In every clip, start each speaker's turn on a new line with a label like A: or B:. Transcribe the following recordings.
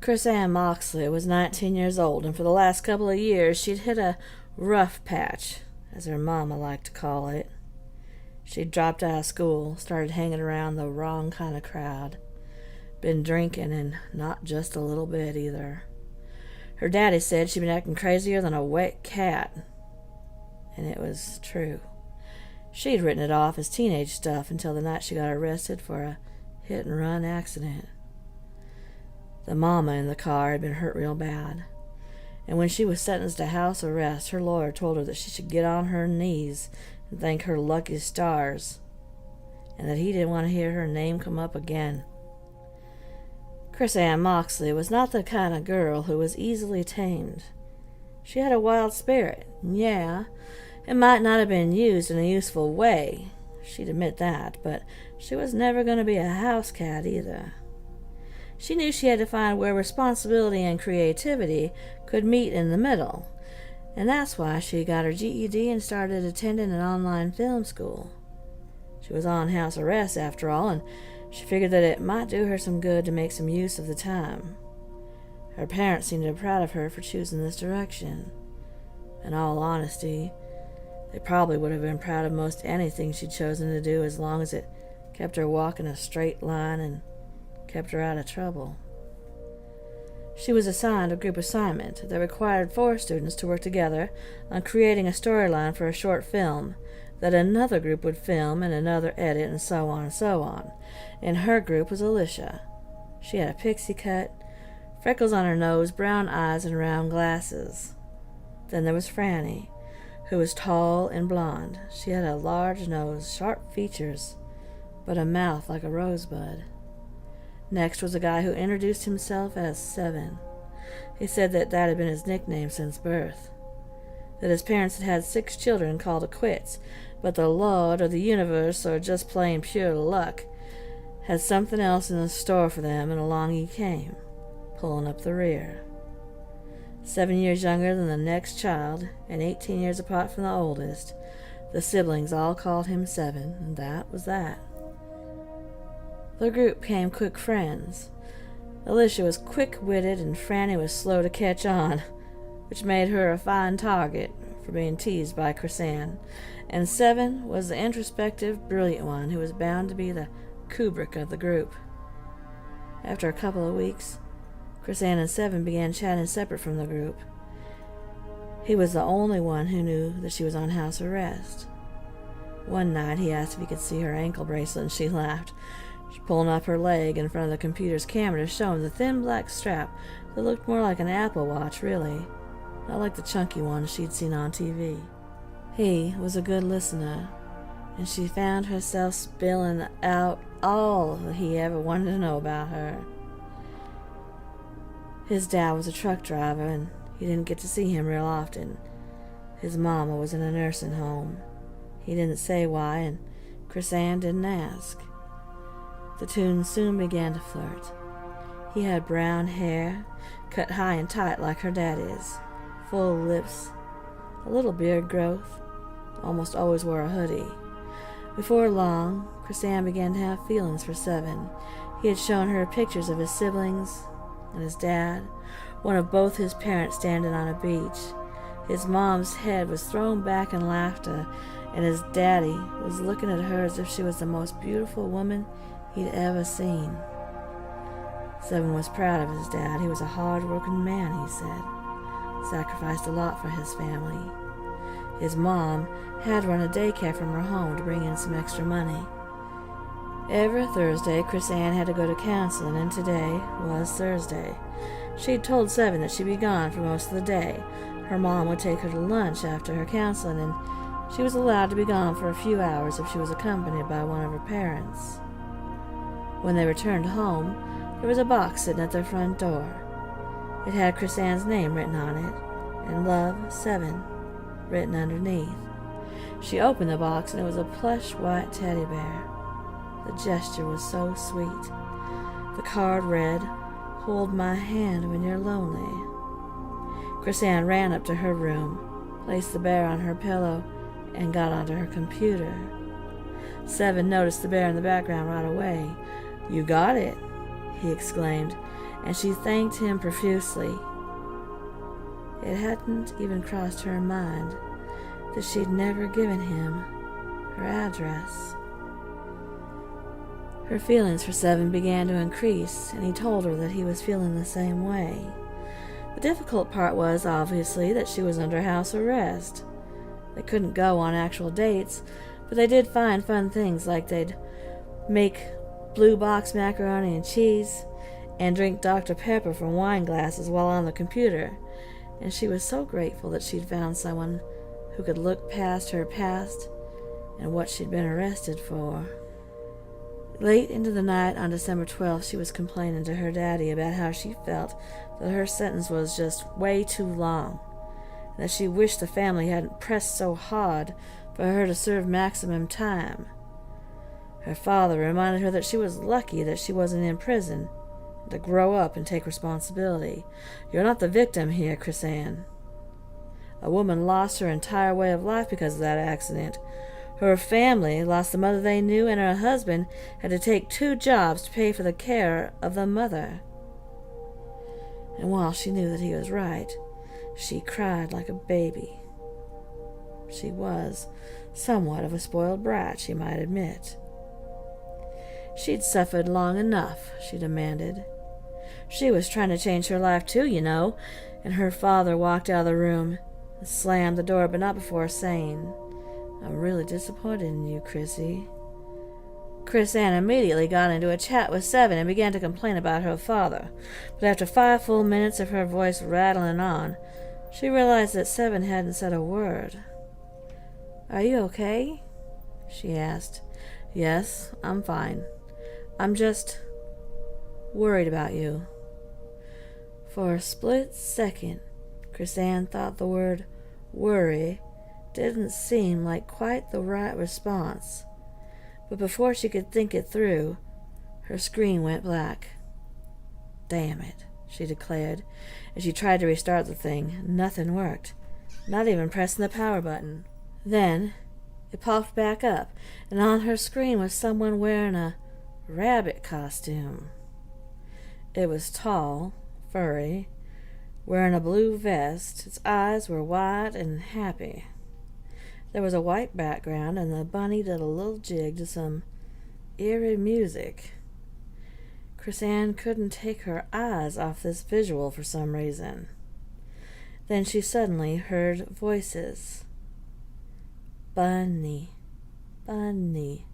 A: Chrisanne Moxley was 19 years old, and for the last couple of years she'd hit a rough patch, as her mama liked to call it. She'd dropped out of school, started hanging around the wrong kind of crowd. Been drinking, and not just a little bit either. Her daddy said she'd been acting crazier than a wet cat. And it was true. She'd written it off as teenage stuff until the night she got arrested for a hit-and-run accident. The mama in the car had been hurt real bad, and when she was sentenced to house arrest, her lawyer told her that she should get on her knees and thank her lucky stars, and that he didn't want to hear her name come up again. Chrisanne Moxley was not the kind of girl who was easily tamed. She had a wild spirit, and yeah, it might not have been used in a useful way, she'd admit that, but she was never going to be a house cat either. She knew she had to find where responsibility and creativity could meet in the middle, and that's why she got her GED and started attending an online film school. She was on house arrest after all, and she figured that it might do her some good to make some use of the time. Her parents seemed to be proud of her for choosing this direction. In all honesty, they probably would have been proud of most anything she'd chosen to do, as long as it kept her walking a straight line and kept her out of trouble. She was assigned a group assignment that required 4 students to work together on creating a storyline for a short film that another group would film and another edit, and so on and so on. And her group was Alicia. She had a pixie cut, freckles on her nose, brown eyes, and round glasses. Then there was Franny, who was tall and blonde. She had a large nose, sharp features, but a mouth like a rosebud. Next was a guy who introduced himself as Seven. He said that had been his nickname since birth, that his parents had had 6 children called it quits, but the Lord or the universe or just plain pure luck had something else in store for them, and along he came, pulling up the rear. 7 years younger than the next child, and 18 years apart from the oldest, the siblings all called him Seven, and that was that. The group became quick friends. Alicia was quick-witted, and Franny was slow to catch on, which made her a fine target for being teased by Chrisanne, and Seven was the introspective, brilliant one who was bound to be the Kubrick of the group. After a couple of weeks, Chrisanne and Seven began chatting separate from the group. He was the only one who knew that she was on house arrest. One night he asked if he could see her ankle bracelet, and she laughed, pulling up her leg in front of the computer's camera to show him the thin black strap that looked more like an Apple Watch, really, not like the chunky one she'd seen on TV. He was a good listener, and she found herself spilling out all that he ever wanted to know about her. His dad was a truck driver, and he didn't get to see him real often. His mama was in a nursing home. He didn't say why, and Chrisanne didn't ask. The two soon began to flirt. He had brown hair, cut high and tight like her daddy's, full lips, a little beard growth, almost always wore a hoodie. Before long, Chrisanne began to have feelings for Seven. He had shown her pictures of his siblings and his dad, one of both his parents standing on a beach. His mom's head was thrown back in laughter, and his daddy was looking at her as if she was the most beautiful woman he'd ever seen. Seven was proud of his dad. He was a hard-working man, he said. Sacrificed a lot for his family. His mom had run a daycare from her home to bring in some extra money. Every Thursday, Chrisanne had to go to counseling, and today was Thursday. She'd told Seven that she'd be gone for most of the day. Her mom would take her to lunch after her counseling, and she was allowed to be gone for a few hours if she was accompanied by one of her parents. When they returned home, there was a box sitting at their front door. It had Chrisanne's name written on it, and Love 7 written underneath. She opened the box, and it was a plush white teddy bear. The gesture was so sweet. The card read, "Hold my hand when you're lonely." Chrisanne ran up to her room, placed the bear on her pillow, and got onto her computer. Seven noticed the bear in the background right away. "You got it," he exclaimed, and she thanked him profusely. It hadn't even crossed her mind that she'd never given him her address. Her feelings for Seven began to increase, and he told her that he was feeling the same way. The difficult part was, obviously, that she was under house arrest. They couldn't go on actual dates, but they did find fun things like they'd make blue box macaroni and cheese and drink Dr. Pepper from wine glasses while on the computer, and she was so grateful that she'd found someone who could look past her past and what she'd been arrested for. Late into the night on December 12th, she was complaining to her daddy about how she felt that her sentence was just way too long, and that she wished the family hadn't pressed so hard for her to serve maximum time. Her father reminded her that she was lucky that she wasn't in prison, and to grow up and take responsibility. You're not the victim here, Chrisanne. A woman lost her entire way of life because of that accident. Her family lost the mother they knew, and her husband had to take 2 jobs to pay for the care of the mother. And while she knew that he was right, she cried like a baby. She was somewhat of a spoiled brat, she might admit. She'd suffered long enough, she demanded. She was trying to change her life too, you know, and her father walked out of the room and slammed the door, but not before saying, "I'm really disappointed in you, Chrissy." Chrisanne immediately got into a chat with Seven and began to complain about her father, but after 5 full minutes of her voice rattling on, she realized that Seven hadn't said a word. "Are you okay?" she asked. "Yes, I'm fine. I'm just worried about you." For a split second, Chrisanne thought the word worry didn't seem like quite the right response, but before she could think it through, her screen went black. "Damn it," she declared, as she tried to restart the thing. Nothing worked, not even pressing the power button. Then it popped back up, and on her screen was someone wearing a rabbit costume. It was tall, furry, wearing a blue vest. Its eyes were wide and happy. There was a white background, and the bunny did a little jig to some eerie music. Chrisanne couldn't take her eyes off this visual for some reason. Then she suddenly heard voices. "Bunny, bunny,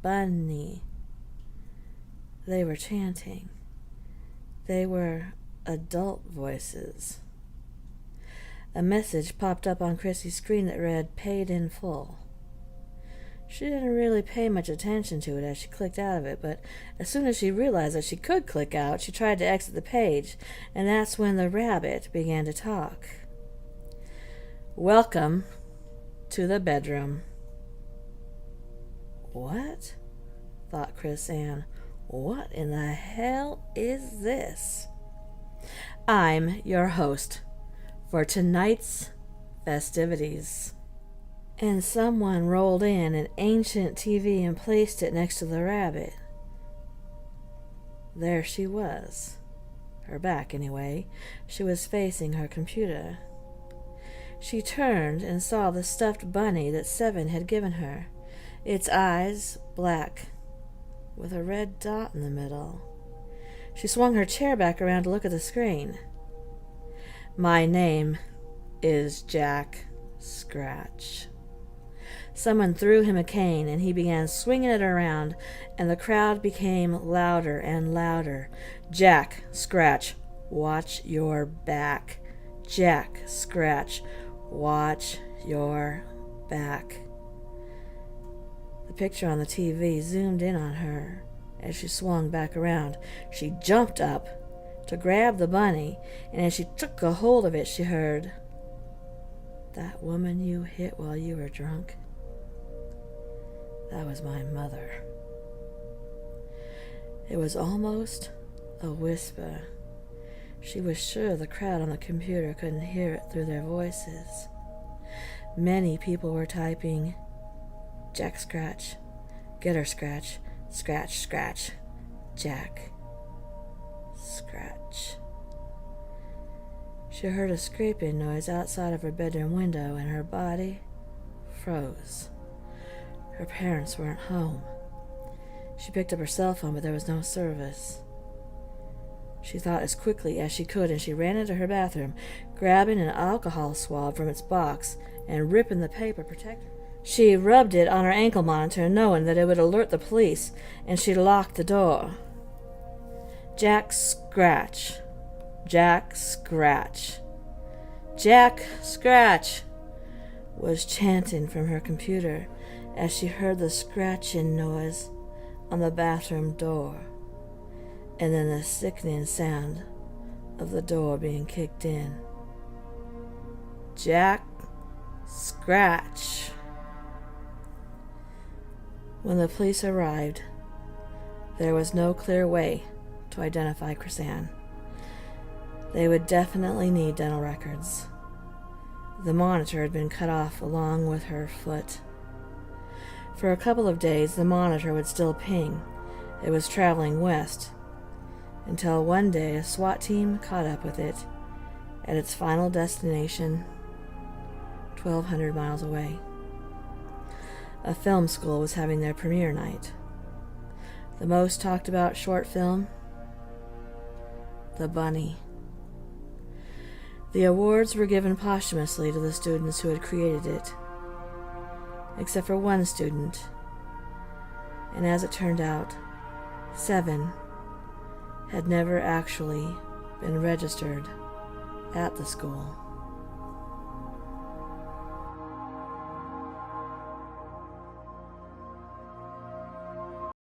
A: bunny." They were chanting. They were adult voices. A message popped up on Chrissy's screen that read, "Paid in full." She didn't really pay much attention to it as she clicked out of it, but as soon as she realized that she could click out, she tried to exit the page, and that's when the rabbit began to talk. "Welcome to the bedroom." What? Thought Chrisanne. What in the hell is this? "I'm your host for tonight's festivities." And someone rolled in an ancient TV and placed it next to the rabbit. There she was. Her back, anyway. She was facing her computer. She turned and saw the stuffed bunny that Seven had given her. Its eyes black, with a red dot in the middle. She swung her chair back around to look at the screen. "My name is Jack Scratch." Someone threw him a cane, and he began swinging it around, and the crowd became louder and louder. "Jack Scratch, watch your back. Jack Scratch, watch your back." The picture on the TV zoomed in on her as she swung back around. She jumped up to grab the bunny, and as she took a hold of it, she heard, "That woman you hit while you were drunk, that was my mother." It was almost a whisper. She was sure the crowd on the computer couldn't hear it through their voices. Many people were typing, "Jack Scratch, get her Scratch, Scratch, Scratch, Jack." scratch. She heard a scraping noise outside of her bedroom window, and her body froze. Her parents weren't home. She picked up her cell phone, but there was no service. She thought as quickly as she could, and she ran into her bathroom, grabbing an alcohol swab from its box and ripping the paper protector. She rubbed it on her ankle monitor, knowing that it would alert the police, and she locked the door. Jack Scratch. Jack Scratch. Jack Scratch was chanting from her computer as she heard the scratching noise on the bathroom door, and then the sickening sound of the door being kicked in. Jack Scratch. When the police arrived, there was no clear way to identify Chrisanne. They would definitely need dental records. The monitor had been cut off along with her foot. For a couple of days, the monitor would still ping. It was traveling west, until one day a SWAT team caught up with it at its final destination, 1,200 miles away. A film school was having their premiere night. The most talked about short film, The Bunny. The awards were given posthumously to the students who had created it, except for one student, and as it turned out, 7 had never actually been registered at the school.